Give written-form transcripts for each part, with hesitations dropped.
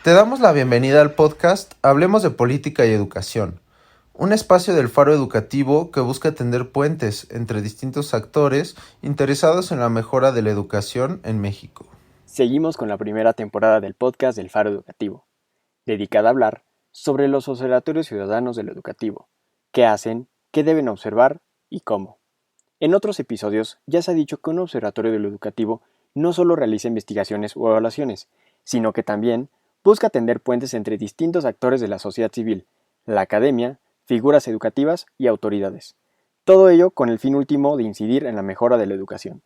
Te damos la bienvenida al podcast Hablemos de Política y Educación, un espacio del Faro Educativo que busca tender puentes entre distintos actores interesados en la mejora de la educación en México. Seguimos con la primera temporada del podcast del Faro Educativo, dedicada a hablar sobre los observatorios ciudadanos de lo educativo, qué hacen, qué deben observar y cómo. En otros episodios ya se ha dicho que un observatorio de lo educativo no solo realiza investigaciones o evaluaciones, sino que también busca tender puentes entre distintos actores de la sociedad civil, la academia, figuras educativas y autoridades. Todo ello con el fin último de incidir en la mejora de la educación.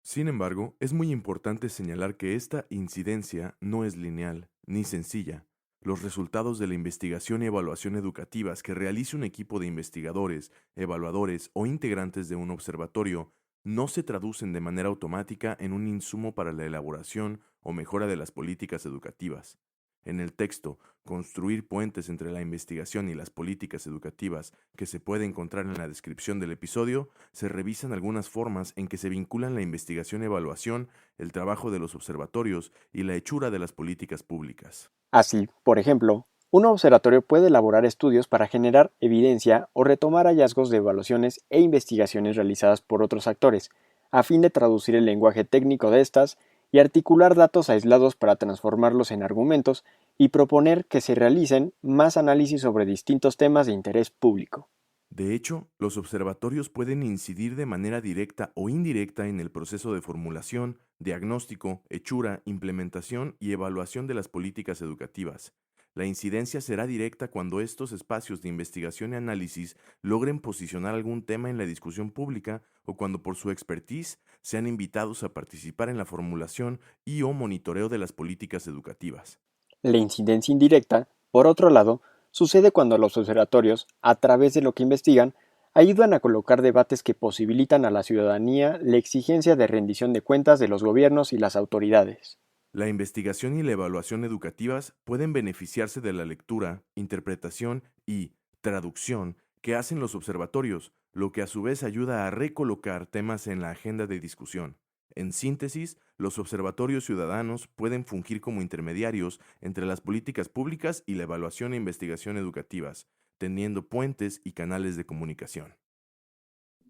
Sin embargo, es muy importante señalar que esta incidencia no es lineal ni sencilla. Los resultados de la investigación y evaluación educativas que realice un equipo de investigadores, evaluadores o integrantes de un observatorio no se traducen de manera automática en un insumo para la elaboración o mejora de las políticas educativas. En el texto, construir puentes entre la investigación y las políticas educativas que se puede encontrar en la descripción del episodio, se revisan algunas formas en que se vinculan la investigación y evaluación, el trabajo de los observatorios y la hechura de las políticas públicas. Así, por ejemplo, un observatorio puede elaborar estudios para generar evidencia o retomar hallazgos de evaluaciones e investigaciones realizadas por otros actores, a fin de traducir el lenguaje técnico de estas y articular datos aislados para transformarlos en argumentos y proponer que se realicen más análisis sobre distintos temas de interés público. De hecho, los observatorios pueden incidir de manera directa o indirecta en el proceso de formulación, diagnóstico, hechura, implementación y evaluación de las políticas educativas. La incidencia será directa cuando estos espacios de investigación y análisis logren posicionar algún tema en la discusión pública o cuando por su expertise sean invitados a participar en la formulación y o monitoreo de las políticas educativas. La incidencia indirecta, por otro lado, sucede cuando los observatorios, a través de lo que investigan, ayudan a colocar debates que posibilitan a la ciudadanía la exigencia de rendición de cuentas de los gobiernos y las autoridades. La investigación y la evaluación educativas pueden beneficiarse de la lectura, interpretación y traducción que hacen los observatorios, lo que a su vez ayuda a recolocar temas en la agenda de discusión. En síntesis, los observatorios ciudadanos pueden fungir como intermediarios entre las políticas públicas y la evaluación e investigación educativas, tendiendo puentes y canales de comunicación.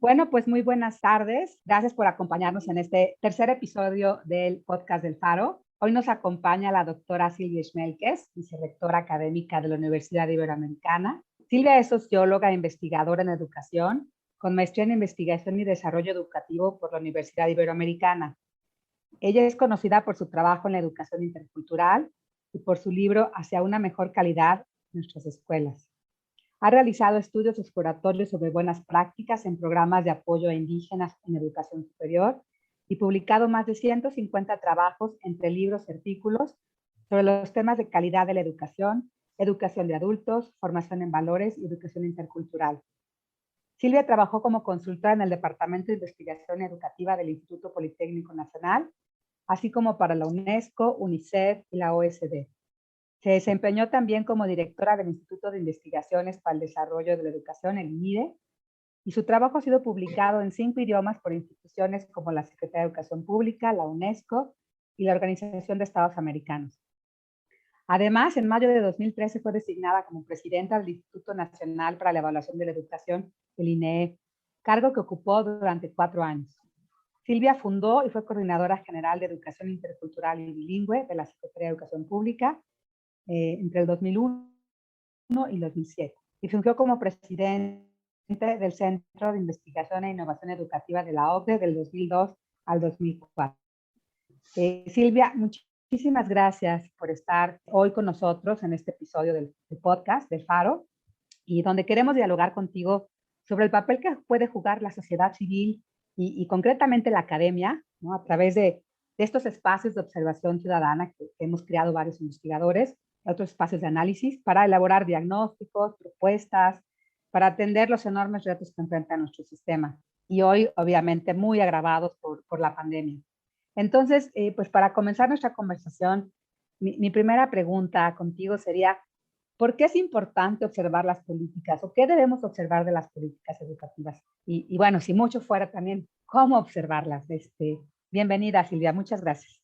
Bueno, pues muy buenas tardes. Gracias por acompañarnos en este tercer episodio del podcast del Faro. Hoy nos acompaña la doctora Silvia Schmelkes, vicerrectora académica de la Universidad Iberoamericana. Silvia es socióloga e investigadora en educación, con maestría en investigación y desarrollo educativo por la Universidad Iberoamericana. Ella es conocida por su trabajo en la educación intercultural y por su libro Hacia una mejor calidad en nuestras escuelas. Ha realizado estudios exploratorios sobre buenas prácticas en programas de apoyo a indígenas en educación superior y publicado más de 150 trabajos entre libros y artículos sobre los temas de calidad de la educación, educación de adultos, formación en valores y educación intercultural. Silvia trabajó como consultora en el Departamento de Investigación Educativa del Instituto Politécnico Nacional, así como para la UNESCO, UNICEF y la OSD. Se desempeñó también como directora del Instituto de Investigaciones para el Desarrollo de la Educación, el INIDE, y su trabajo ha sido publicado en 5 idiomas por instituciones como la Secretaría de Educación Pública, la UNESCO y la Organización de Estados Americanos. Además, en mayo de 2013 fue designada como presidenta del Instituto Nacional para la Evaluación de la Educación, el INEE, cargo que ocupó durante 4 años. Silvia fundó y fue coordinadora general de Educación Intercultural y Bilingüe de la Secretaría de Educación Pública entre el 2001 y 2007 y fungió como presidente del Centro de Investigación e Innovación Educativa de la OCDE del 2002 al 2004. Silvia, muchísimas gracias por estar hoy con nosotros en este episodio del podcast del Faro y donde queremos dialogar contigo sobre el papel que puede jugar la sociedad civil y concretamente la academia, ¿no? A través de estos espacios de observación ciudadana que hemos creado varios investigadores, otros espacios de análisis para elaborar diagnósticos, propuestas, para atender los enormes retos que enfrenta nuestro sistema. Y hoy, obviamente, muy agravados por la pandemia. Entonces, pues para comenzar nuestra conversación, mi primera pregunta contigo sería, ¿por qué es importante observar las políticas o qué debemos observar de las políticas educativas? Y bueno, si mucho fuera también, ¿cómo observarlas? Bienvenida, Silvia, muchas gracias.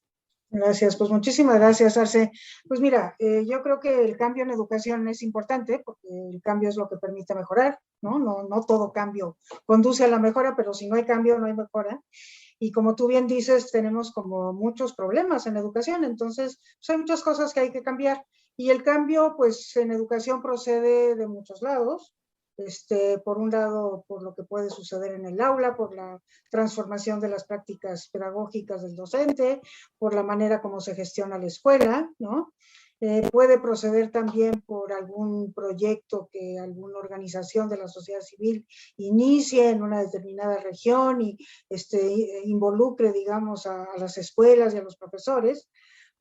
Gracias, pues muchísimas gracias, Arce. Pues mira, yo creo que el cambio en educación es importante porque el cambio es lo que permite mejorar, ¿no? No todo cambio conduce a la mejora, pero si no hay cambio, no hay mejora. Y como tú bien dices, tenemos como muchos problemas en educación, entonces pues hay muchas cosas que hay que cambiar. Y el cambio, pues en educación procede de muchos lados. Por un lado, por lo que puede suceder en el aula, por la transformación de las prácticas pedagógicas del docente, por la manera como se gestiona la escuela, ¿no? Puede proceder también por algún proyecto que alguna organización de la sociedad civil inicie en una determinada región y involucre, digamos, a las escuelas y a los profesores.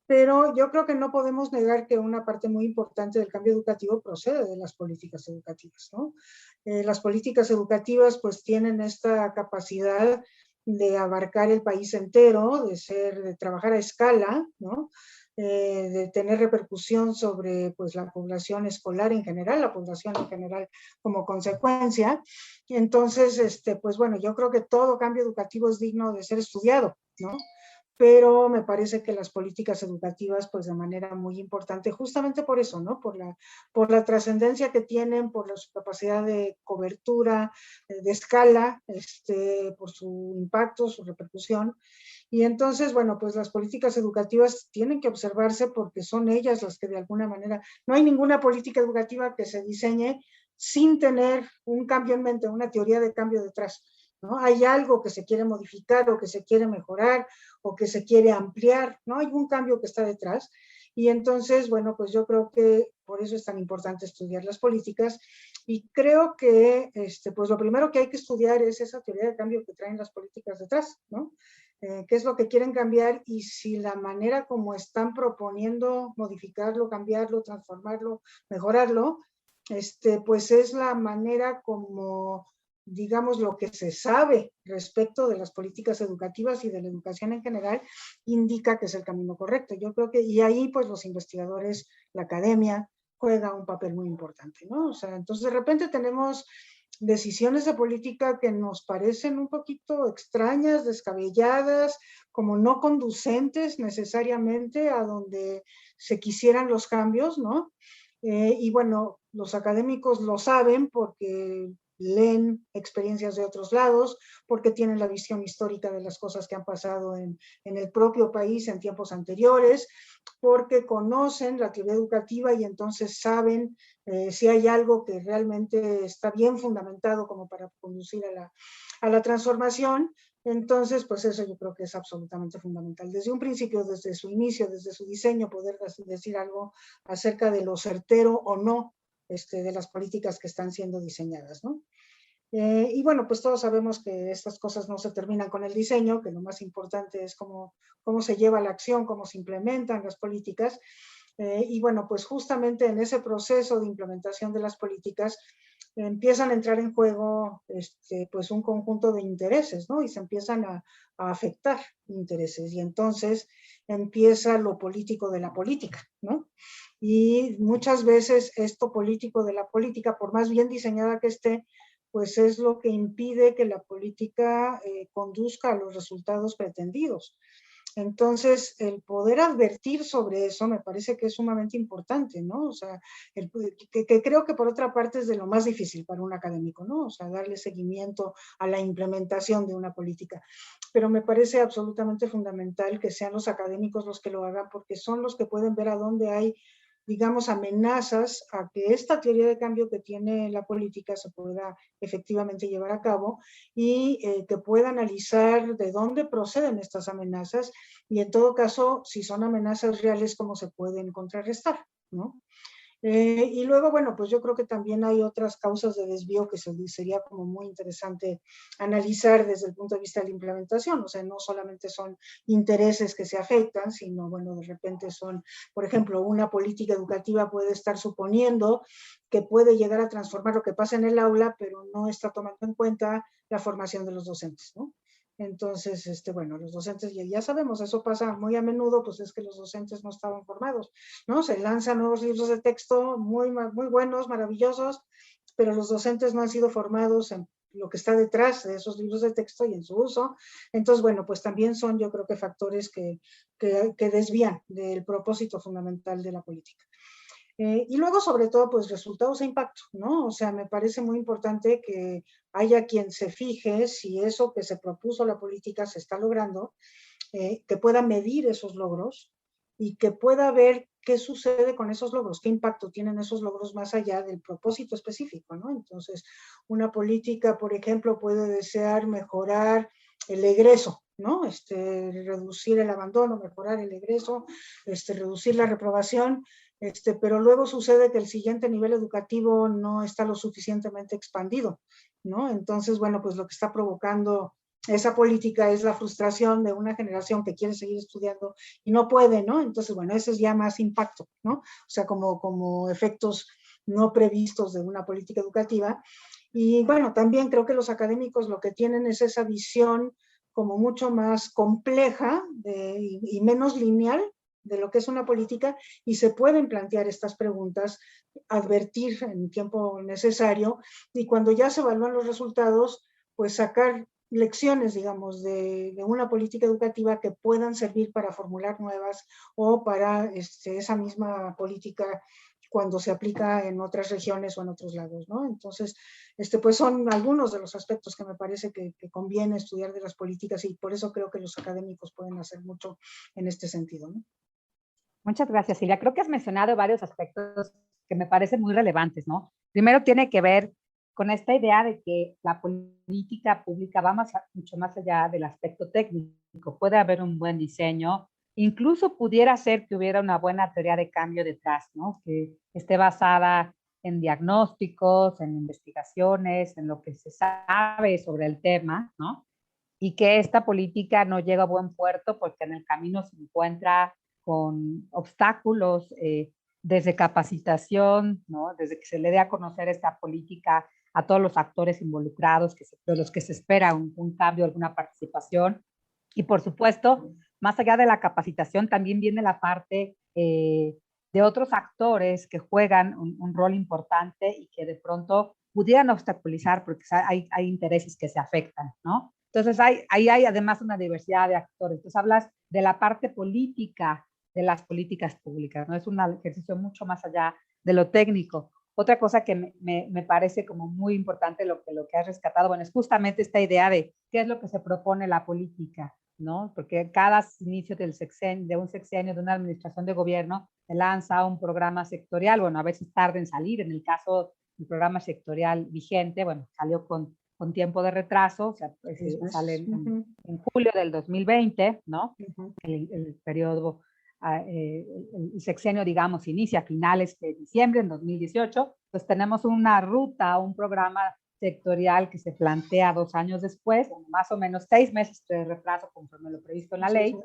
Pero yo creo que no podemos negar que una parte muy importante del cambio educativo procede de las políticas educativas, ¿no? Las políticas educativas pues tienen esta capacidad de abarcar el país entero, de trabajar a escala, ¿no? De tener repercusión sobre pues, la población escolar en general, la población en general como consecuencia. Entonces, pues bueno, yo creo que todo cambio educativo es digno de ser estudiado, ¿no? Pero me parece que las políticas educativas, pues de manera muy importante, justamente por eso, ¿no? Por la trascendencia que tienen, por su capacidad de cobertura, de escala, por su impacto, su repercusión. Y entonces, bueno, pues las políticas educativas tienen que observarse porque son ellas las que de alguna manera, no hay ninguna política educativa que se diseñe sin tener un cambio en mente, una teoría de cambio detrás, ¿no? Hay algo que se quiere modificar o que se quiere mejorar o que se quiere ampliar, ¿no? Hay un cambio que está detrás. Y entonces, bueno, pues yo creo que por eso es tan importante estudiar las políticas y creo que, pues lo primero que hay que estudiar es esa teoría de cambio que traen las políticas detrás, ¿no? Qué es lo que quieren cambiar y si la manera como están proponiendo modificarlo, cambiarlo, transformarlo, mejorarlo, pues es la manera como, digamos, lo que se sabe respecto de las políticas educativas y de la educación en general, indica que es el camino correcto. Yo creo que, y ahí pues los investigadores, la academia, juega un papel muy importante, ¿no? O sea, entonces de repente tenemos decisiones de política que nos parecen un poquito extrañas, descabelladas, como no conducentes necesariamente a donde se quisieran los cambios, ¿no? Y bueno, los académicos lo saben porque leen experiencias de otros lados, porque tienen la visión histórica de las cosas que han pasado en el propio país en tiempos anteriores, porque conocen la teoría educativa y entonces saben si hay algo que realmente está bien fundamentado como para conducir a la transformación. Entonces, pues eso yo creo que es absolutamente fundamental. Desde un principio, desde su inicio, desde su diseño, poder decir algo acerca de lo certero o no de las políticas que están siendo diseñadas, ¿no? Y bueno, pues todos sabemos que estas cosas no se terminan con el diseño, que lo más importante es cómo se lleva la acción, cómo se implementan las políticas. Y bueno, pues justamente en ese proceso de implementación de las políticas empiezan a entrar en juego pues un conjunto de intereses, ¿no? Y se empiezan a afectar intereses. Y entonces empieza lo político de la política, ¿no? Y muchas veces esto político de la política, por más bien diseñada que esté, pues es lo que impide que la política conduzca a los resultados pretendidos. Entonces, el poder advertir sobre eso me parece que es sumamente importante, ¿no? O sea, que creo que por otra parte es de lo más difícil para un académico, ¿no? O sea, darle seguimiento a la implementación de una política. Pero me parece absolutamente fundamental que sean los académicos los que lo hagan, porque son los que pueden ver a dónde hay, digamos, amenazas a que esta teoría de cambio que tiene la política se pueda efectivamente llevar a cabo y que pueda analizar de dónde proceden estas amenazas y en todo caso, si son amenazas reales, cómo se pueden contrarrestar, ¿no? Y luego, bueno, pues yo creo que también hay otras causas de desvío que sería como muy interesante analizar desde el punto de vista de la implementación. O sea, no solamente son intereses que se afectan, sino, bueno, de repente son, por ejemplo, una política educativa puede estar suponiendo que puede llegar a transformar lo que pasa en el aula, pero no está tomando en cuenta la formación de los docentes, ¿no? Entonces, bueno, los docentes, ya sabemos, eso pasa muy a menudo, pues es que los docentes no estaban formados, ¿no? Se lanzan nuevos libros de texto muy buenos, maravillosos, pero los docentes no han sido formados en lo que está detrás de esos libros de texto y en su uso. Entonces, bueno, pues también son, yo creo que factores que desvían del propósito fundamental de la política. Y luego, sobre todo, pues resultados e impacto, ¿no? O sea, me parece muy importante que haya quien se fije si eso que se propuso la política se está logrando, que pueda medir esos logros y que pueda ver qué sucede con esos logros, qué impacto tienen esos logros más allá del propósito específico, ¿no? Entonces, una política, por ejemplo, puede desear mejorar el egreso, ¿no? Reducir el abandono, mejorar el egreso, reducir la reprobación, pero luego sucede que el siguiente nivel educativo no está lo suficientemente expandido, ¿no? Entonces, bueno, pues lo que está provocando esa política es la frustración de una generación que quiere seguir estudiando y no puede, ¿no? Entonces, bueno, ese es ya más impacto, ¿no? O sea, como efectos no previstos de una política educativa. Y bueno, también creo que los académicos lo que tienen es esa visión como mucho más compleja y menos lineal de lo que es una política, y se pueden plantear estas preguntas, advertir en tiempo necesario, y cuando ya se evalúan los resultados, pues sacar lecciones, digamos, de una política educativa que puedan servir para formular nuevas o para esa misma política cuando se aplica en otras regiones o en otros lados, ¿no? Entonces, pues son algunos de los aspectos que me parece que conviene estudiar de las políticas, y por eso creo que los académicos pueden hacer mucho en este sentido, ¿no? Muchas gracias, Silvia. Creo que has mencionado varios aspectos que me parecen muy relevantes, ¿no? Primero tiene que ver con esta idea de que la política pública va mucho más allá del aspecto técnico. Puede haber un buen diseño, incluso pudiera ser que hubiera una buena teoría de cambio detrás, ¿no? Que esté basada en diagnósticos, en investigaciones, en lo que se sabe sobre el tema, ¿no? Y que esta política no llega a buen puerto porque en el camino se encuentra con obstáculos, desde capacitación, ¿no? Desde que se le dé a conocer esta política a todos los actores involucrados, de los que se espera un cambio, alguna participación. Y por supuesto, más allá de la capacitación, también viene la parte de otros actores que juegan un rol importante y que de pronto pudieran obstaculizar porque hay intereses que se afectan, ¿no? Entonces, ahí hay además una diversidad de actores. Entonces, hablas de la parte política de las políticas públicas, ¿no? Es un ejercicio mucho más allá de lo técnico. Otra cosa que me parece como muy importante lo que has rescatado, bueno, es justamente esta idea de qué es lo que se propone la política, ¿no? Porque cada inicio de un sexenio, de una administración de gobierno, se lanza un programa sectorial, bueno, a veces tarda en salir, en el caso del programa sectorial vigente, bueno, salió con tiempo de retraso, o sea, pues, sale en julio del 2020, ¿no? El periodo, el sexenio, digamos, inicia a finales de diciembre en 2018, pues tenemos una ruta, un programa sectorial que se plantea 2 años después, más o menos 6 meses de retraso conforme lo previsto en la ley.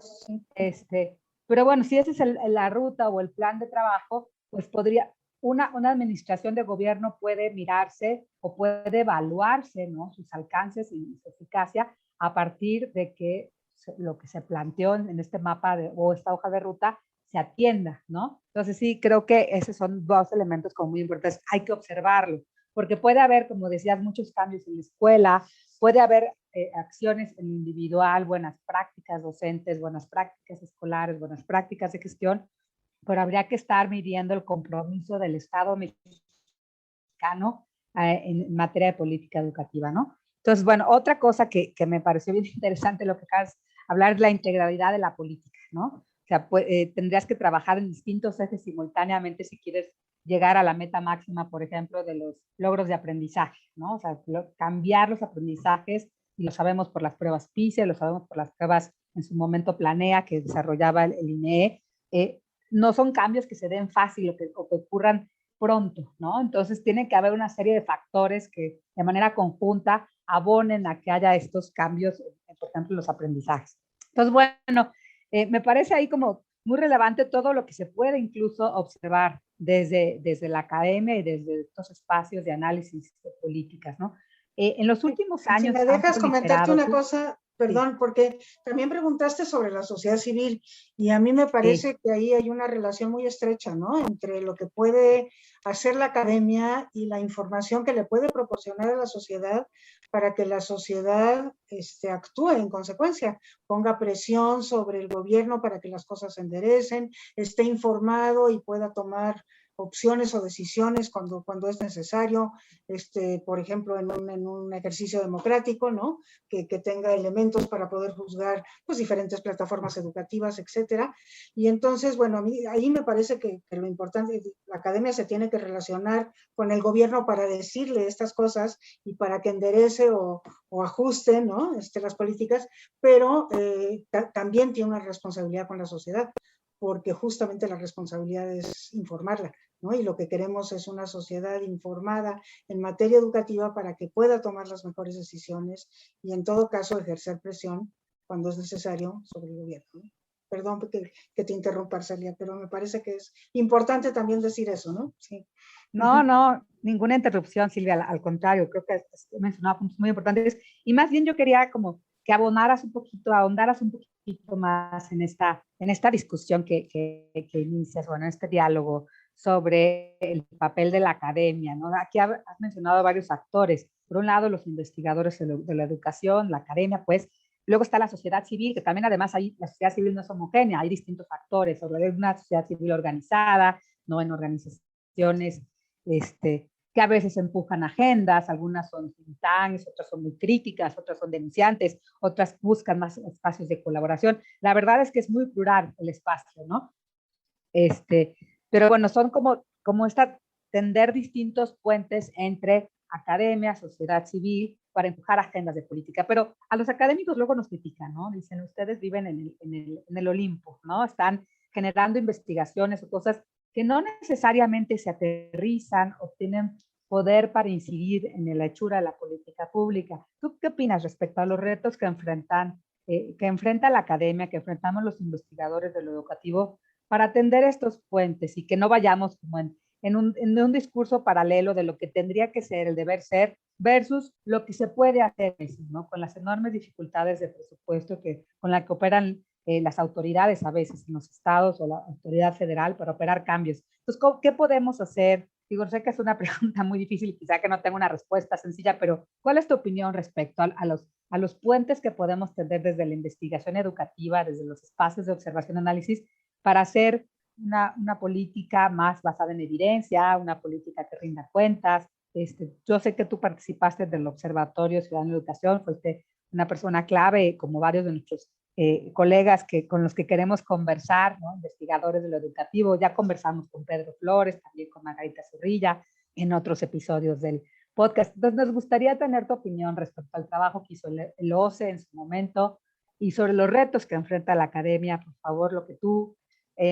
Pero bueno, si esa es la ruta o el plan de trabajo, pues podría, una administración de gobierno puede mirarse o puede evaluarse, ¿no? Sus alcances y su eficacia a partir de que lo que se planteó en este mapa o esta hoja de ruta se atienda, ¿no? Entonces sí, creo que esos son 2 elementos como muy importantes. Hay que observarlo, porque puede haber, como decías, muchos cambios en la escuela, puede haber acciones en individual, buenas prácticas docentes, buenas prácticas escolares, buenas prácticas de gestión, pero habría que estar midiendo el compromiso del Estado mexicano en materia de política educativa, ¿no? Entonces, bueno, otra cosa que me pareció bien interesante lo que acabas de hablar es la integralidad de la política, ¿no? O sea, pues, tendrías que trabajar en distintos ejes simultáneamente si quieres llegar a la meta máxima, por ejemplo, de los logros de aprendizaje, ¿no? O sea, cambiar los aprendizajes, y lo sabemos por las pruebas PISA, lo sabemos por las pruebas en su momento Planea que desarrollaba el INEE, no son cambios que se den fácil o que ocurran pronto, ¿no? Entonces tiene que haber una serie de factores que de manera conjunta abonen a que haya estos cambios, por ejemplo, los aprendizajes. Entonces, bueno, me parece ahí como muy relevante todo lo que se puede incluso observar desde la academia y desde estos espacios de análisis de políticas, ¿no? En los últimos años... Si me dejas comentarte una cosa, Perdón, porque también preguntaste sobre la sociedad civil y a mí me parece que ahí hay una relación muy estrecha, ¿no? Entre lo que puede hacer la academia y la información que le puede proporcionar a la sociedad para que la sociedad actúe en consecuencia, ponga presión sobre el gobierno para que las cosas se enderecen, esté informado y pueda tomar opciones o decisiones cuando es necesario, por ejemplo, en un ejercicio democrático, ¿no? Que tenga elementos para poder juzgar pues diferentes plataformas educativas, etcétera. Y entonces, bueno, a mí, ahí me parece que lo importante, la academia se tiene que relacionar con el gobierno para decirle estas cosas y para que enderece o ajuste, ¿no? Las políticas, pero también tiene una responsabilidad con la sociedad, porque justamente la responsabilidad es informarla, ¿no? Y lo que queremos es una sociedad informada en materia educativa para que pueda tomar las mejores decisiones y en todo caso ejercer presión cuando es necesario sobre el gobierno, ¿no? Perdón que te interrumpa, Arcelia, pero me parece que es importante también decir eso, ¿no? Sí. No, ninguna interrupción, Silvia, al contrario, creo que mencionaba puntos muy importantes y más bien yo quería como que ahondaras un poquito más en esta discusión que inicias, bueno, en este diálogo sobre el papel de la academia, ¿no? Aquí has mencionado varios actores. Por un lado, los investigadores de la educación, la academia, pues, luego está la sociedad civil, que también además la sociedad civil no es homogénea, hay distintos actores, sobre una sociedad civil organizada, no en organizaciones que a veces empujan agendas, algunas son think tanks, otras son muy críticas, otras son denunciantes, otras buscan más espacios de colaboración. La verdad es que es muy plural el espacio, ¿no? Pero bueno, son como tender distintos puentes entre academia, sociedad civil, para empujar agendas de política. Pero a los académicos luego nos critican, ¿no? Dicen, ustedes viven en el Olimpo, ¿no? Están generando investigaciones o cosas que no necesariamente se aterrizan o tienen poder para incidir en la hechura de la política pública. ¿Tú qué opinas respecto a los retos que enfrenta la academia, que enfrentamos los investigadores de lo educativo para atender estos puentes y que no vayamos como en un discurso paralelo de lo que tendría que ser el deber ser versus lo que se puede hacer, ¿no? Con las enormes dificultades de presupuesto con la que operan las autoridades a veces en los estados o la autoridad federal para operar cambios. Entonces, ¿qué podemos hacer? Digo, sé que es una pregunta muy difícil y quizá que no tenga una respuesta sencilla, pero ¿cuál es tu opinión respecto a los puentes que podemos tender desde la investigación educativa, desde los espacios de observación y análisis, para hacer una política más basada en evidencia, una política que rinda cuentas? Yo sé que tú participaste del Observatorio Ciudadano de Educación, fuiste una persona clave, como varios de nuestros colegas con los que queremos conversar, ¿no? Investigadores de lo educativo. Ya conversamos con Pedro Flores, también con Margarita Zorrilla, en otros episodios del podcast. Entonces, nos gustaría tener tu opinión respecto al trabajo que hizo el OCE en su momento y sobre los retos que enfrenta la academia. Por favor, lo que tú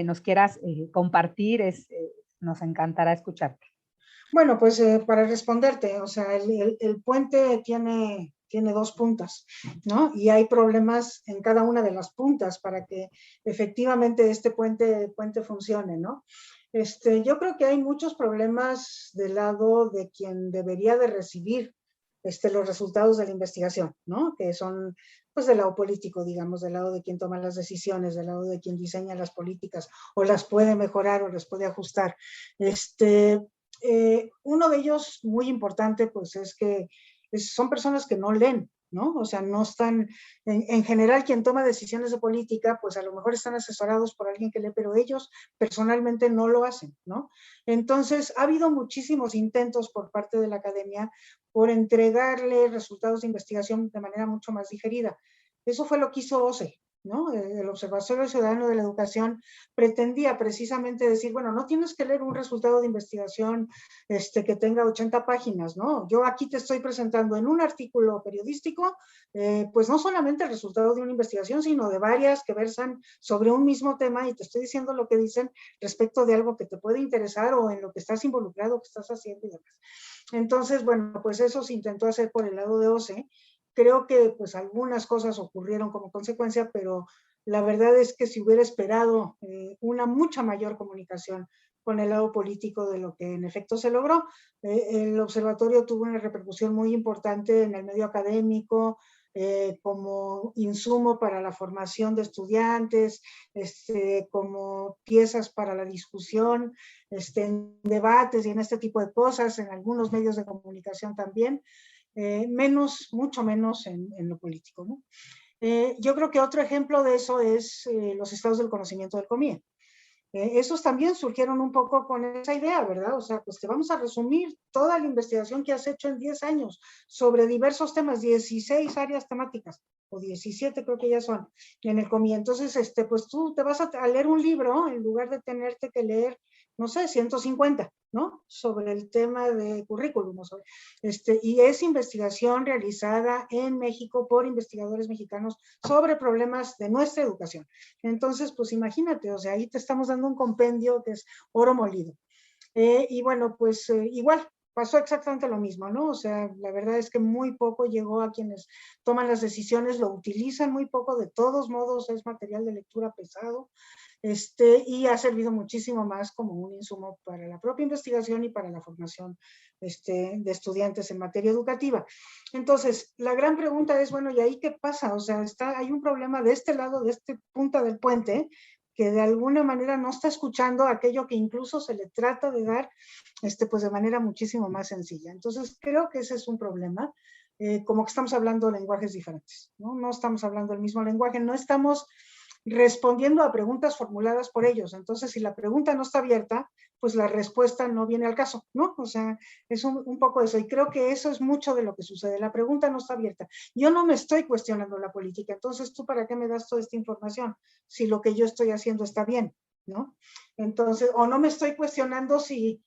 nos quieras compartir, nos encantará escucharte. Bueno, pues para responderte, o sea, el puente tiene dos puntas, ¿no? Y hay problemas en cada una de las puntas para que efectivamente este puente funcione, ¿no? Yo creo que hay muchos problemas del lado de quien debería de recibir los resultados de la investigación, ¿no? Que son, pues, del lado político, digamos, del lado de quien toma las decisiones, del lado de quien diseña las políticas, o las puede mejorar o las puede ajustar. Uno de ellos muy importante, pues, es que son personas que no leen, ¿no? O sea, no están, en general, quien toma decisiones de política, pues a lo mejor están asesorados por alguien que lee, pero ellos personalmente no lo hacen, ¿no? Entonces, ha habido muchísimos intentos por parte de la academia por entregarle resultados de investigación de manera mucho más digerida. Eso fue lo que hizo OCE, ¿no? El Observatorio Ciudadano de la Educación pretendía precisamente decir, bueno, no tienes que leer un resultado de investigación que tenga 80 páginas, ¿no? Yo aquí te estoy presentando en un artículo periodístico, pues no solamente el resultado de una investigación, sino de varias que versan sobre un mismo tema y te estoy diciendo lo que dicen respecto de algo que te puede interesar o en lo que estás involucrado, que estás haciendo y demás. Entonces, bueno, pues eso se intentó hacer por el lado de OCE. Creo que pues algunas cosas ocurrieron como consecuencia, pero la verdad es que si hubiera esperado una mucha mayor comunicación con el lado político de lo que en efecto se logró, el observatorio tuvo una repercusión muy importante en el medio académico, como insumo para la formación de estudiantes, como piezas para la discusión, en debates y en este tipo de cosas, en algunos medios de comunicación también, mucho menos en lo político, ¿no? Yo creo que otro ejemplo de eso es los estados del conocimiento del COMIE. Esos también surgieron un poco con esa idea, ¿verdad? O sea, pues te vamos a resumir toda la investigación que has hecho en 10 años sobre diversos temas, 16 áreas temáticas, o 17 creo que ya son, en el COMI. Entonces, pues tú te vas a leer un libro en lugar de tenerte que leer, no sé, 150, ¿no? Sobre el tema de currículum. Y es investigación realizada en México por investigadores mexicanos sobre problemas de nuestra educación. Entonces, pues imagínate, o sea, ahí te estamos dando un compendio que es oro molido. Y bueno, pues igual, pasó exactamente lo mismo, ¿no? O sea, la verdad es que muy poco llegó a quienes toman las decisiones, lo utilizan muy poco, de todos modos es material de lectura pesado, y ha servido muchísimo más como un insumo para la propia investigación y para la formación de estudiantes en materia educativa. Entonces, la gran pregunta es, bueno, ¿y ahí qué pasa? O sea, hay un problema de este lado, de este punta del puente, que de alguna manera no está escuchando aquello que incluso se le trata de dar, pues de manera muchísimo más sencilla. Entonces, creo que ese es un problema, como que estamos hablando lenguajes diferentes, ¿no? No estamos hablando el mismo lenguaje, no estamos respondiendo a preguntas formuladas por ellos. Entonces, si la pregunta no está abierta, pues la respuesta no viene al caso, ¿no? O sea, es un poco eso. Y creo que eso es mucho de lo que sucede. La pregunta no está abierta. Yo no me estoy cuestionando la política. Entonces, ¿tú para qué me das toda esta información? Si lo que yo estoy haciendo está bien, ¿no? Entonces, o no me estoy cuestionando si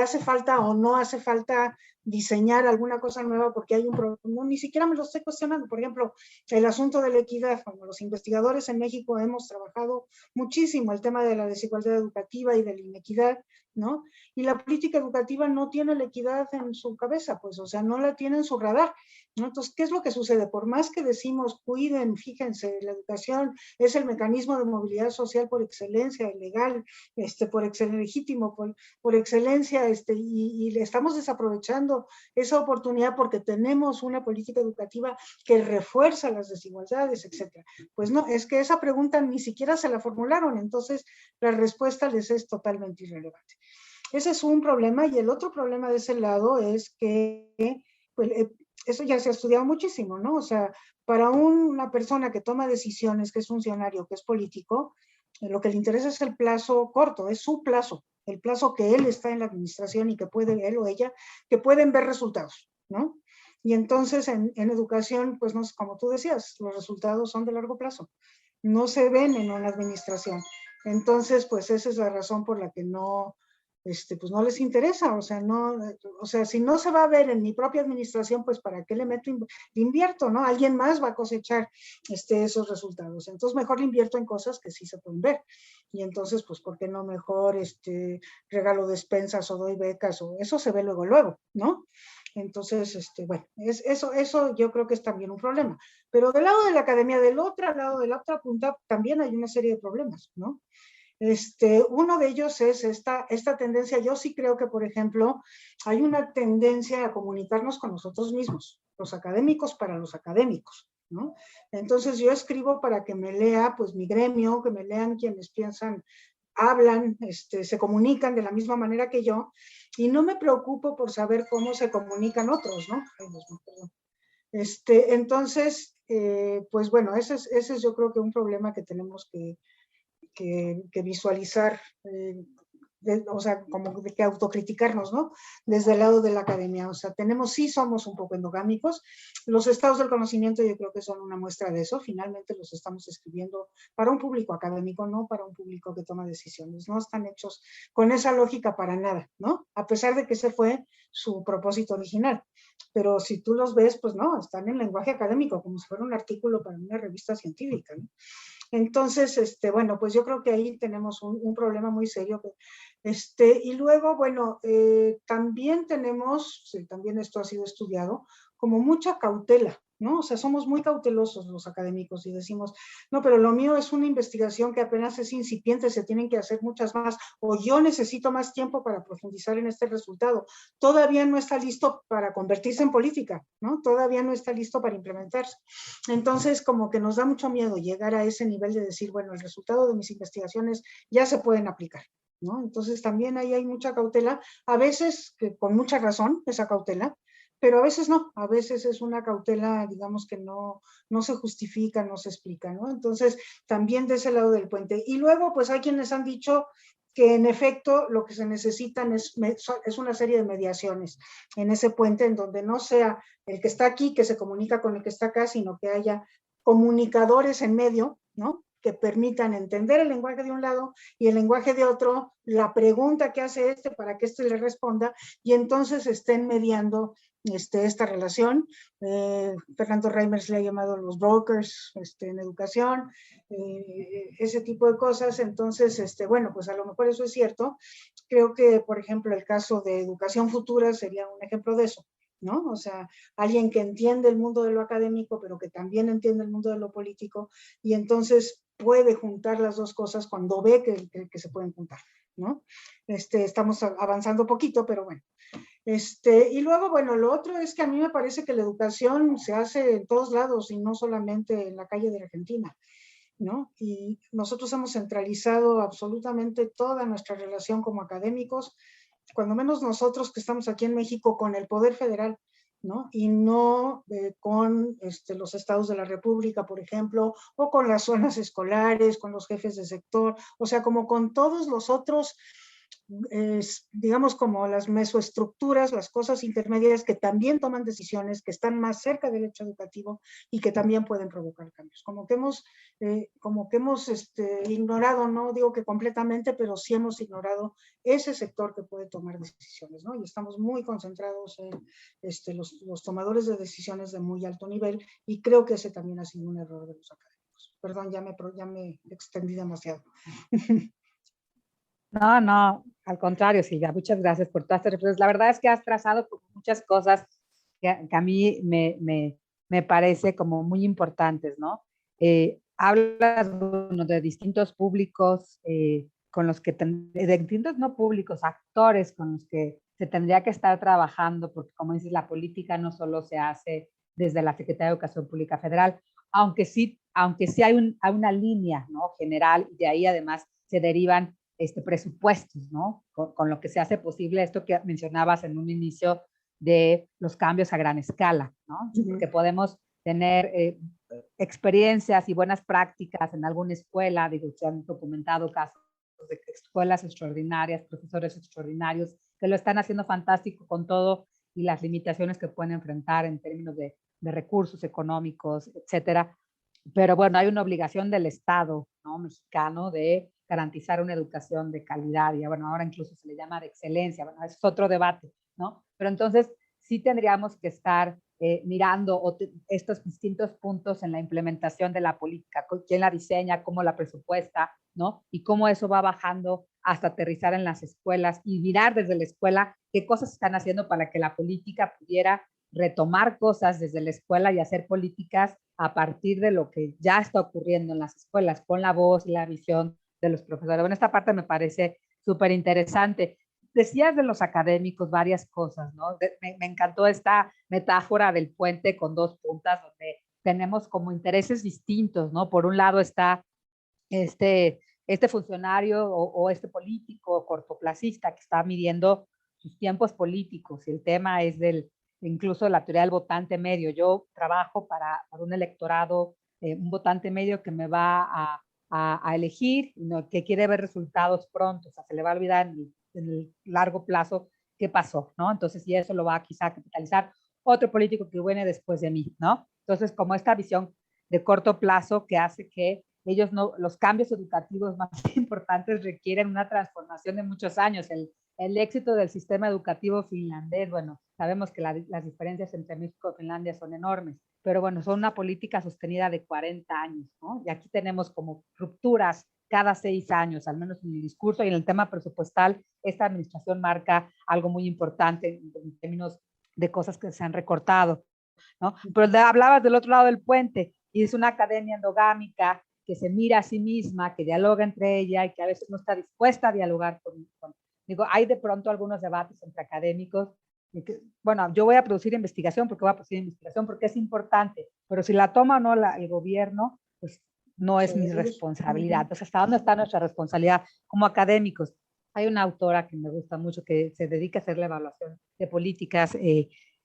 hace falta o no hace falta diseñar alguna cosa nueva porque hay un problema. No, ni siquiera me lo estoy cuestionando. Por ejemplo, el asunto de la equidad. Como los investigadores en México hemos trabajado muchísimo el tema de la desigualdad educativa y de la inequidad, ¿no? Y la política educativa no tiene la equidad en su cabeza, pues, o sea, no la tiene en su radar, ¿no? Entonces, ¿qué es lo que sucede? Por más que decimos, cuiden, fíjense, la educación es el mecanismo de movilidad social por excelencia, legal, legítimo, por excelencia, y le estamos desaprovechando esa oportunidad porque tenemos una política educativa que refuerza las desigualdades, etcétera. Pues no, es que esa pregunta ni siquiera se la formularon, entonces la respuesta les es totalmente irrelevante. Ese es un problema, y el otro problema de ese lado es que pues, eso ya se ha estudiado muchísimo, ¿no? O sea, para una persona que toma decisiones, que es funcionario, que es político, lo que le interesa es el plazo corto, es su plazo, el plazo que él está en la administración y que puede, él o ella, que pueden ver resultados, ¿no? Y entonces en educación, pues no, como tú decías, los resultados son de largo plazo, no se ven en una administración. Entonces, pues esa es la razón por la que no, pues no les interesa, o sea, no, o sea, si no se va a ver en mi propia administración, pues para qué le meto, le invierto, ¿no? Alguien más va a cosechar esos resultados. Entonces, mejor le invierto en cosas que sí se pueden ver. Y entonces, pues, ¿por qué no mejor regalo despensas o doy becas? O eso se ve luego, luego, ¿no? Entonces, bueno, eso yo creo que es también un problema. Pero del lado de la academia, del otro lado, de la otra punta, también hay una serie de problemas, ¿no? Uno de ellos es esta tendencia. Yo sí creo que, por ejemplo, hay una tendencia a comunicarnos con nosotros mismos, los académicos para los académicos, ¿no? Entonces yo escribo para que me lea, pues, mi gremio, que me lean quienes piensan, hablan, se comunican de la misma manera que yo, y no me preocupo por saber cómo se comunican otros, ¿no? Ay, Dios mío, perdón. Entonces, pues bueno, ese es yo creo que un problema que tenemos que visualizar, o sea, como de que autocriticarnos, ¿no? Desde el lado de la academia. O sea, sí somos un poco endogámicos. Los estados del conocimiento yo creo que son una muestra de eso. Finalmente los estamos escribiendo para un público académico, no para un público que toma decisiones. No están hechos con esa lógica para nada, ¿no? A pesar de que ese fue su propósito original. Pero si tú los ves, pues no, están en lenguaje académico, como si fuera un artículo para una revista científica, ¿no? Entonces, bueno, pues yo creo que ahí tenemos un problema muy serio. Y luego, bueno, también tenemos, sí, también esto ha sido estudiado, como mucha cautela ¿no? O sea, somos muy cautelosos los académicos y decimos, no, pero lo mío es una investigación que apenas es incipiente, se tienen que hacer muchas más, o yo necesito más tiempo para profundizar en este resultado. Todavía no está listo para convertirse en política, ¿no? Todavía no está listo para implementarse. Entonces, como que nos da mucho miedo llegar a ese nivel de decir, bueno, el resultado de mis investigaciones ya se pueden aplicar, ¿no? Entonces, también ahí hay mucha cautela, a veces que con mucha razón esa cautela, pero a veces no, a veces es una cautela, digamos, que no se justifica, no se explica, ¿no? Entonces, también de ese lado del puente. Y luego, pues hay quienes han dicho que en efecto lo que se necesitan es una serie de mediaciones en ese puente, en donde no sea el que está aquí que se comunica con el que está acá, sino que haya comunicadores en medio, ¿no? Que permitan entender el lenguaje de un lado y el lenguaje de otro, la pregunta que hace este para que este le responda, y entonces estén mediando esta relación. Fernando Reimers le ha llamado los brokers en educación, ese tipo de cosas. Entonces, bueno, pues a lo mejor eso es cierto. Creo que, por ejemplo, el caso de Educación Futura sería un ejemplo de eso, ¿no? O sea, alguien que entiende el mundo de lo académico, pero que también entiende el mundo de lo político, y entonces puede juntar las dos cosas cuando ve que se pueden juntar, ¿no? Estamos avanzando poquito, pero bueno. Y luego, bueno, lo otro es que a mí me parece que la educación se hace en todos lados y no solamente en la calle de Argentina, ¿no? Y nosotros hemos centralizado absolutamente toda nuestra relación como académicos, cuando menos nosotros que estamos aquí en México, con el Poder Federal, ¿no? Y no con los estados de la República, por ejemplo, o con las zonas escolares, con los jefes de sector, o sea, como con todos los otros, digamos, como las mesoestructuras, las cosas intermedias que también toman decisiones, que están más cerca del hecho educativo y que también pueden provocar cambios. Como que hemos ignorado, no digo que completamente, pero sí hemos ignorado ese sector que puede tomar decisiones, ¿no? Y estamos muy concentrados en los tomadores de decisiones de muy alto nivel, y creo que ese también ha sido un error de los académicos. Perdón, ya me extendí demasiado. No, no, al contrario, Silvia, muchas gracias por todas estas reflexiones. La verdad es que has trazado muchas cosas que a mí me parece como muy importantes, ¿no? Hablas bueno, de distintos públicos con los que, de distintos no públicos, actores con los que se tendría que estar trabajando, porque como dices, la política no solo se hace desde la Secretaría de Educación Pública Federal, aunque sí hay una línea, ¿no? General, y de ahí además se derivan presupuestos, ¿no? Con lo que se hace posible esto que mencionabas en un inicio de los cambios a gran escala, ¿no? Porque podemos tener experiencias y buenas prácticas en alguna escuela, digo, se han documentado casos de escuelas extraordinarias, profesores extraordinarios, que lo están haciendo fantástico con todo y las limitaciones que pueden enfrentar en términos de recursos económicos, etcétera. Pero bueno, hay una obligación del Estado, ¿no? Mexicano de garantizar una educación de calidad, y bueno, ahora incluso se le llama de excelencia, bueno, es otro debate, ¿no? Pero entonces sí tendríamos que estar mirando estos distintos puntos en la implementación de la política, quién la diseña, cómo la presupuesta, ¿no? Y cómo eso va bajando hasta aterrizar en las escuelas y mirar desde la escuela qué cosas están haciendo para que la política pudiera retomar cosas desde la escuela y hacer políticas a partir de lo que ya está ocurriendo en las escuelas, con la voz y la visión de los profesores. Bueno, esta parte me parece súper interesante. Decías de los académicos varias cosas, ¿no? Me encantó esta metáfora del puente con dos puntas, donde tenemos como intereses distintos, ¿no? Por un lado está este funcionario o este político cortoplacista que está midiendo sus tiempos políticos, y el tema es incluso la teoría del votante medio. Yo trabajo para un electorado, un votante medio que me va a elegir, ¿no? Que quiere ver resultados pronto, o sea, se le va a olvidar en el largo plazo qué pasó, ¿no? Entonces, y eso lo va a quizá capitalizar otro político que viene después de mí, ¿no? Entonces, como esta visión de corto plazo que hace que los cambios educativos más importantes requieren una transformación de muchos años. El éxito del sistema educativo finlandés, bueno, sabemos que las diferencias entre México y Finlandia son enormes, pero bueno, son una política sostenida de 40 años, ¿no? Y aquí tenemos como rupturas cada 6 años, al menos en el discurso, y en el tema presupuestal, esta administración marca algo muy importante en términos de cosas que se han recortado. ¿no? Pero hablabas del otro lado del puente, y es una academia endogámica que se mira a sí misma, que dialoga entre ella y que a veces no está dispuesta a dialogar digo, hay de pronto algunos debates entre académicos. Bueno, yo voy a producir investigación porque es importante, pero si la toma o no el gobierno, pues no es mi responsabilidad. Entonces, ¿hasta dónde está nuestra responsabilidad como académicos? Hay una autora que me gusta mucho que se dedica a hacer la evaluación de políticas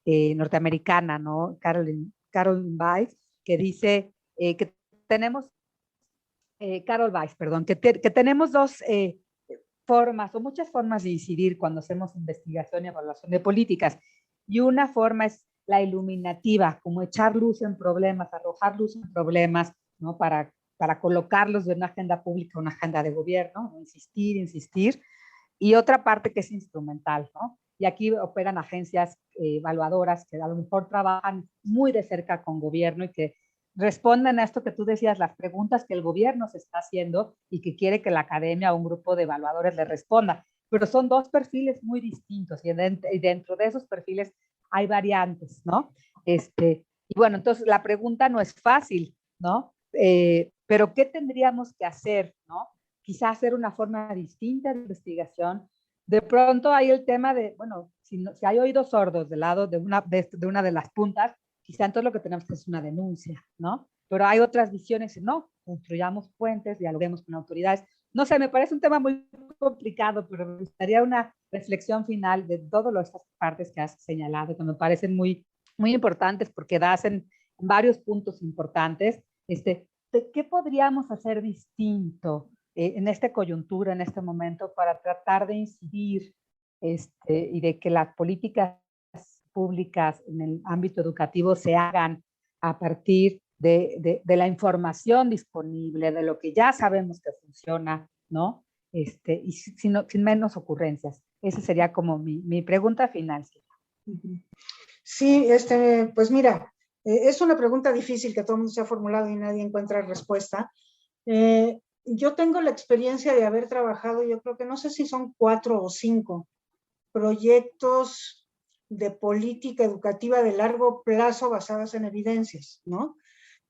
norteamericana, ¿no? Carolyn Weiss, que dice que tenemos, Carol Weiss, perdón, que tenemos dos formas o muchas formas de incidir cuando hacemos investigación y evaluación de políticas. Y una forma es la iluminativa, como echar luz en problemas, arrojar luz en problemas, ¿no? Para colocarlos de una agenda pública a una agenda de gobierno, ¿no? Insistir. Y otra parte que es instrumental, ¿no? Y aquí operan agencias evaluadoras que a lo mejor trabajan muy de cerca con gobierno y que responden a esto que tú decías, las preguntas que el gobierno se está haciendo y que quiere que la academia o un grupo de evaluadores le responda. Pero son dos perfiles muy distintos y dentro de esos perfiles hay variantes, ¿no? Y bueno, entonces la pregunta no es fácil, ¿no? Pero ¿qué tendríamos que hacer, ¿no? Quizás hacer una forma distinta de investigación. De pronto hay el tema de, bueno, si hay oídos sordos del lado de una de las puntas, quizá entonces lo que tenemos que hacer es una denuncia, ¿no? Pero hay otras visiones, no, construyamos puentes, dialoguemos con autoridades. No sé, me parece un tema muy complicado, pero me gustaría una reflexión final de todas estas partes que has señalado, que me parecen muy, muy importantes porque das en varios puntos importantes. ¿Qué podríamos hacer distinto en esta coyuntura, en este momento, para tratar de incidir y de que las políticas públicas en el ámbito educativo se hagan a partir de la información disponible, de lo que ya sabemos que funciona, ¿no? Y sin menos ocurrencias. Esa sería como mi pregunta final. Sí, pues mira, es una pregunta difícil que todo el mundo se ha formulado y nadie encuentra respuesta. Yo tengo la experiencia de haber trabajado, yo creo que no sé si son 4 o 5 proyectos de política educativa de largo plazo basadas en evidencias, ¿no?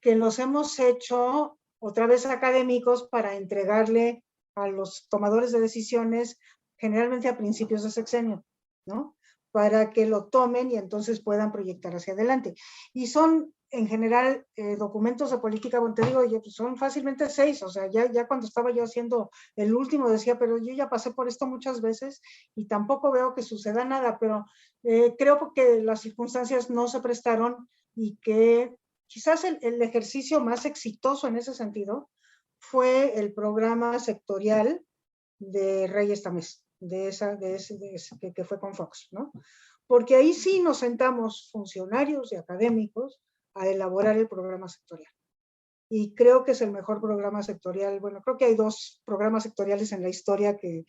Que los hemos hecho otra vez académicos para entregarle a los tomadores de decisiones generalmente a principios de sexenio, ¿no? Para que lo tomen y entonces puedan proyectar hacia adelante. Y son en general documentos de política, bueno, te digo, son fácilmente 6, o sea, ya cuando estaba yo haciendo el último decía, pero yo ya pasé por esto muchas veces y tampoco veo que suceda nada, pero creo que las circunstancias no se prestaron y que quizás el ejercicio más exitoso en ese sentido fue el programa sectorial de Reyes Tamés, que fue con Fox, ¿no? Porque ahí sí nos sentamos funcionarios y académicos a elaborar el programa sectorial. Y creo que es el mejor programa sectorial. Bueno, creo que hay 2 programas sectoriales en la historia que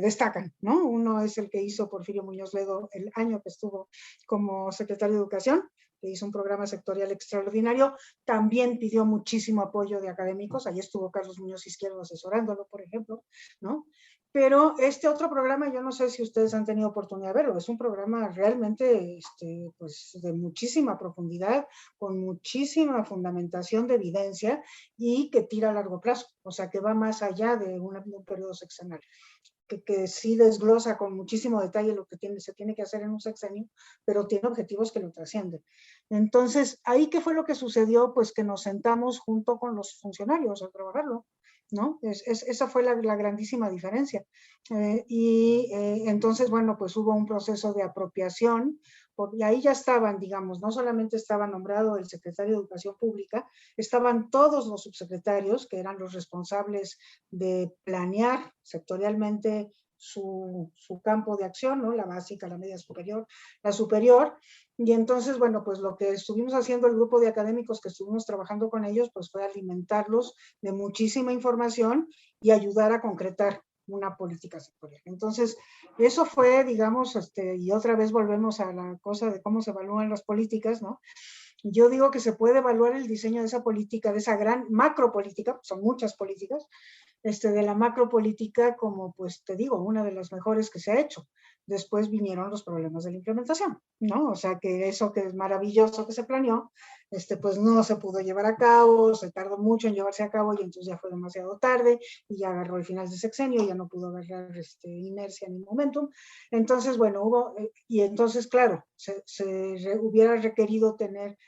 destacan, ¿no? Uno es el que hizo Porfirio Muñoz Ledo el año que estuvo como secretario de Educación, que hizo un programa sectorial extraordinario. También pidió muchísimo apoyo de académicos. Ahí estuvo Carlos Muñoz Izquierdo asesorándolo, por ejemplo, ¿no? Pero este otro programa, yo no sé si ustedes han tenido oportunidad de verlo, es un programa realmente pues, de muchísima profundidad, con muchísima fundamentación de evidencia y que tira a largo plazo, o sea, que va más allá de un periodo sexenal. Que sí desglosa con muchísimo detalle lo que se tiene que hacer en un sexenio, pero tiene objetivos que lo trascienden. Entonces, ¿ahí qué fue lo que sucedió? Pues que nos sentamos junto con los funcionarios a trabajarlo, ¿no? Esa fue la grandísima diferencia. Entonces, bueno, pues hubo un proceso de apropiación, y ahí ya estaban, digamos, no solamente estaba nombrado el secretario de Educación Pública, estaban todos los subsecretarios, que eran los responsables de planear sectorialmente su campo de acción, ¿no? La básica, la media superior, la superior. Y entonces, bueno, pues lo que estuvimos haciendo el grupo de académicos que estuvimos trabajando con ellos, pues fue alimentarlos de muchísima información y ayudar a concretar una política sectorial. Entonces, eso fue, digamos, y otra vez volvemos a la cosa de cómo se evalúan las políticas, ¿no? Yo digo que se puede evaluar el diseño de esa política, de esa gran macropolítica, son muchas políticas, de la macropolítica como, pues te digo, una de las mejores que se ha hecho. Después vinieron los problemas de la implementación, ¿no? O sea, que eso que es maravilloso que se planeó, pues no se pudo llevar a cabo, se tardó mucho en llevarse a cabo y entonces ya fue demasiado tarde y ya agarró el final de sexenio, ya no pudo agarrar inercia ni momentum. Entonces, bueno, y entonces, claro, hubiera requerido tener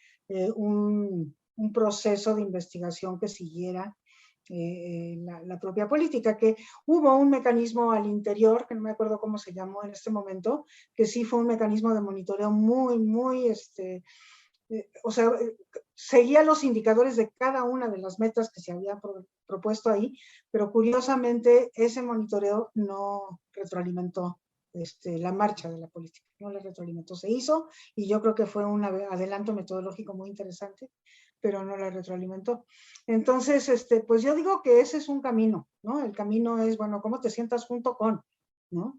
un proceso de investigación que siguiera la propia política, que hubo un mecanismo al interior, que no me acuerdo cómo se llamó en este momento, que sí fue un mecanismo de monitoreo muy, o sea, seguía los indicadores de cada una de las metas que se había propuesto ahí, pero curiosamente ese monitoreo no retroalimentó la marcha de la política, no la retroalimentó, se hizo y yo creo que fue un adelanto metodológico muy interesante, pero no la retroalimentó. Entonces, pues yo digo que ese es un camino, ¿no? El camino es, bueno, ¿cómo te sientas junto con, ¿no?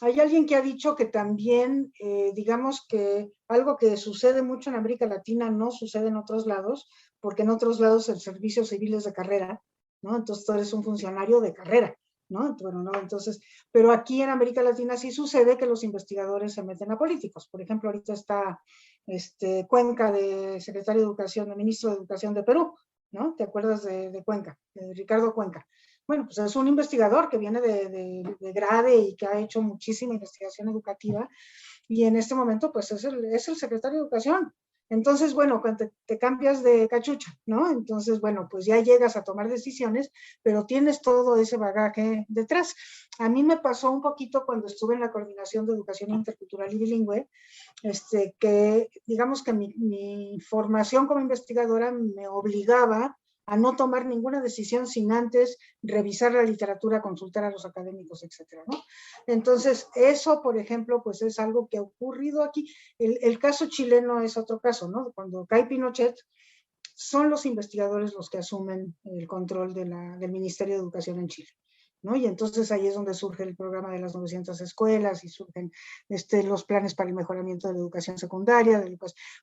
Hay alguien que ha dicho que también, digamos que algo que sucede mucho en América Latina no sucede en otros lados, porque en otros lados el servicio civil es de carrera, ¿no? Entonces tú eres un funcionario de carrera, ¿no? Bueno, no, entonces, pero aquí en América Latina sí sucede que los investigadores se meten a políticos. Por ejemplo, ahorita está Cuenca de secretario de Educación, de ministro de Educación de Perú, ¿no? ¿Te acuerdas de Cuenca, de Ricardo Cuenca? Bueno, pues es un investigador que viene de Grade y que ha hecho muchísima investigación educativa y en este momento pues es el secretario de Educación. Entonces, bueno, cuando te cambias de cachucha, ¿no? Entonces, bueno, pues ya llegas a tomar decisiones, pero tienes todo ese bagaje detrás. A mí me pasó un poquito cuando estuve en la Coordinación de Educación Intercultural y Bilingüe, que digamos que mi formación como investigadora me obligaba a no tomar ninguna decisión sin antes revisar la literatura, consultar a los académicos, etcétera, ¿no? Entonces, eso, por ejemplo, pues es algo que ha ocurrido aquí. El caso chileno es otro caso, ¿no? Cuando cae Pinochet, son los investigadores los que asumen el control del Ministerio de Educación en Chile, ¿no? Y entonces ahí es donde surge el programa de las 900 escuelas y surgen los planes para el mejoramiento de la educación secundaria,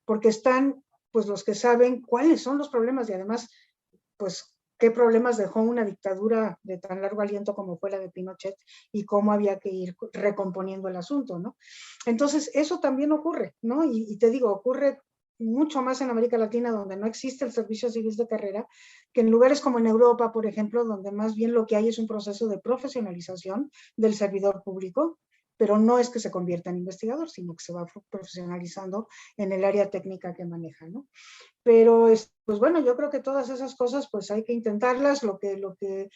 porque están pues los que saben cuáles son los problemas y además pues qué problemas dejó una dictadura de tan largo aliento como fue la de Pinochet y cómo había que ir recomponiendo el asunto, ¿no? Entonces, eso también ocurre, ¿no? Y te digo, ocurre mucho más en América Latina, donde no existe el servicio civil de carrera, que en lugares como en Europa, por ejemplo, donde más bien lo que hay es un proceso de profesionalización del servidor público, pero no es que se convierta en investigador, sino que se va profesionalizando en el área técnica que maneja, ¿no? Pero, pues bueno, yo creo que todas esas cosas, pues hay que intentarlas. Lo que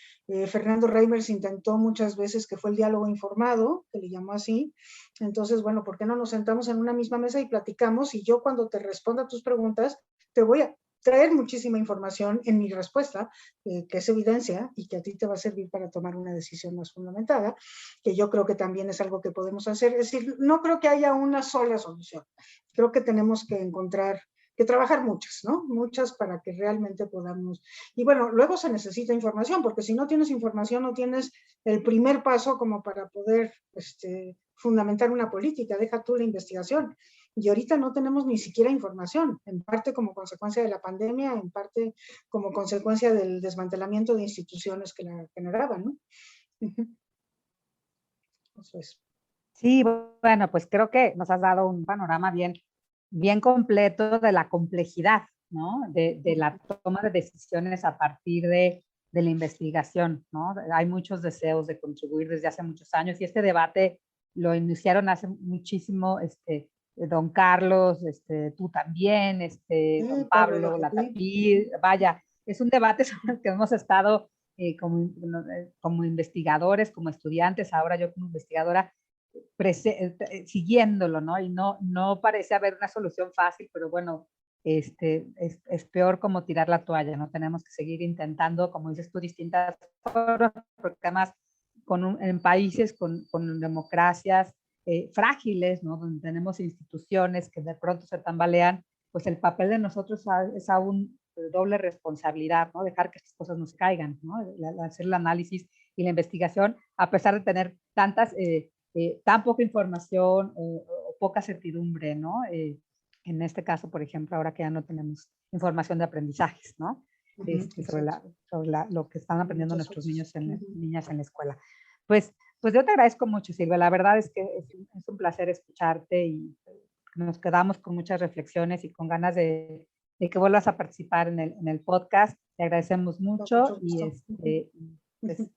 Fernando Reimers intentó muchas veces, que fue el diálogo informado, que le llamó así. Entonces, bueno, ¿por qué no nos sentamos en una misma mesa y platicamos? Y yo cuando te responda a tus preguntas, te voy a traer muchísima información en mi respuesta, que es evidencia y que a ti te va a servir para tomar una decisión más fundamentada, que yo creo que también es algo que podemos hacer. Es decir, no creo que haya una sola solución. Creo que tenemos que encontrar que trabajar muchas, ¿no? Muchas para que realmente podamos. Y bueno, luego se necesita información, porque si no tienes información, no tienes el primer paso como para poder fundamentar una política, deja tú la investigación. Y ahorita no tenemos ni siquiera información, en parte como consecuencia de la pandemia, en parte como consecuencia del desmantelamiento de instituciones que la generaban, ¿no? Eso es. Sí, bueno, pues creo que nos has dado un panorama bien completo de la complejidad, ¿no? De la toma de decisiones a partir de la investigación, ¿no? Hay muchos deseos de contribuir desde hace muchos años y este debate lo iniciaron hace muchísimo, don Carlos, tú también, don Pablo Pablo, la Latapí. Tapí, vaya, es un debate sobre el que hemos estado como investigadores, como estudiantes, ahora yo como investigadora, siguiéndolo, ¿no? Y no parece haber una solución fácil, pero bueno, es peor como tirar la toalla, ¿no? Tenemos que seguir intentando, como dices tú, distintas formas, porque además en países con democracias frágiles, ¿no? Donde tenemos instituciones que de pronto se tambalean, pues el papel de nosotros es aún doble responsabilidad, ¿no? Dejar que estas cosas nos caigan, ¿no? Hacer el análisis y la investigación, a pesar de tener tan poca información o poca certidumbre, ¿no? En este caso, por ejemplo, ahora que ya no tenemos información de aprendizajes, ¿no? sobre lo que están aprendiendo Muchas nuestros gracias. niños niñas en la escuela. Pues yo te agradezco mucho, Silvia. La verdad es que es un placer escucharte y nos quedamos con muchas reflexiones y con ganas de que vuelvas a participar en el podcast. Te agradecemos mucho y pues,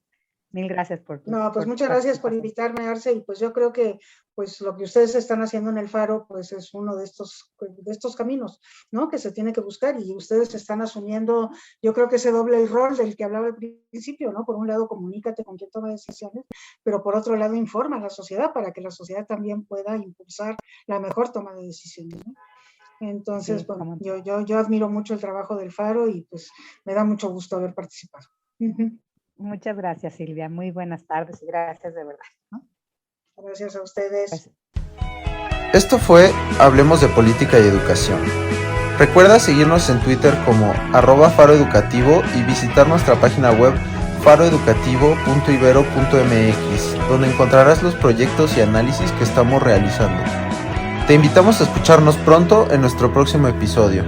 mil gracias por tu No, pues por tu muchas gracias por participación. invitarme, Arce, y pues yo creo que pues lo que ustedes están haciendo en el Faro pues es uno de estos caminos, ¿no? Que se tiene que buscar y ustedes están asumiendo, yo creo que ese doble rol del que hablaba al principio, ¿no? Por un lado, comunícate con quien toma decisiones, pero por otro lado, informa a la sociedad para que la sociedad también pueda impulsar la mejor toma de decisiones, ¿no? Entonces, Sí, bueno, yo admiro mucho el trabajo del Faro y pues me da mucho gusto haber participado. muchas gracias, Silvia. Muy buenas tardes y gracias de verdad, ¿no? Gracias a ustedes. Pues, Esto fue Hablemos de Política y Educación. Recuerda seguirnos en Twitter como @faroeducativo y visitar nuestra página web faroeducativo.ibero.mx, donde encontrarás los proyectos y análisis que estamos realizando. Te invitamos a escucharnos pronto en nuestro próximo episodio.